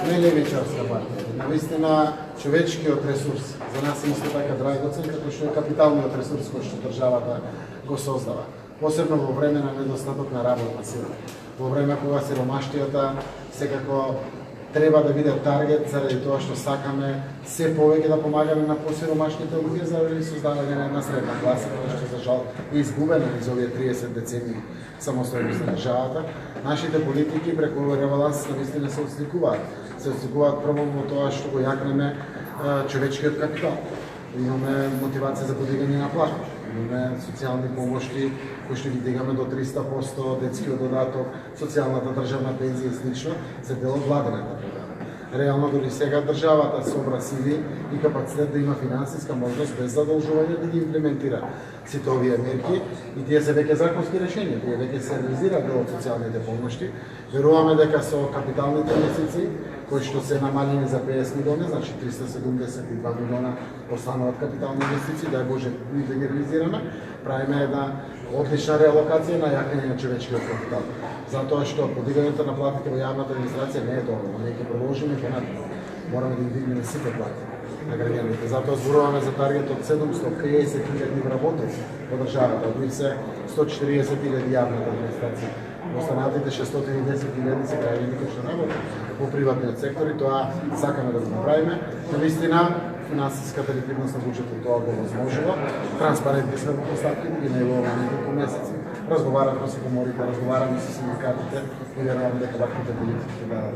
не левичарска партија. Навистина човечкиот ресурс за нас е исто така драгоцен, како што е капиталниот ресурс кој што државата го создава. Посебно во време на недостаток на работна сила. Во време кога сиромаштијата секако треба да биде таргет заради тоа што сакаме се повеќе да помагаме на посиромашните луѓе заради создавање на една средна класа која што за жал е изгубена низ овие 30 децении самостојност на државата. Нашите политики преку ребаланс навистина се отсликуваат. Се отсликуваат прво во тоа што го јакнеме човечкиот капитал. Имаме мотивација за подигање на плати. Имаме социјални помошти кои што ги дигаме до 300%, детскиот додаток, социјалната државна пензија и слично, се дел од владината програма. Реално дори сега државата собра сили и капацитет да има финансиска можност без задолжување да ги имплементира сите овие мерки и тие се веќе законски решенија, тие веќе се реализираат дел од социјалните помошти. Веруваме дека со капиталните инвестиции кои што се намалени за 50 милиони, значи 372 милиона остануваат капитални инвестиции, дај Боже да ги реализираме, правиме една одлична реалокација на јакнење на човечкиот капитал. Затоа што подигањето на платите во јавната администрација не е доволно, ние ќе продолжиме понатаму. Мораме да ги дигнеме сите плати на граѓаните. Затоа зборуваме за таргет од 750.000 вработени во државата, од нив се 140.000 јавната администрација. Останатите 610.000 се граѓани кои што работат во приватниот сектор и тоа сакаме да го направиме. Навистина, финансиската ликвидност на буџетот тоа го возможува. Транспарентни сме во постапките, ги најавуваме неколку месеци. Разговараме со коморите, разговараме со синдикатите и верувам дека ваквите политики ќе дадат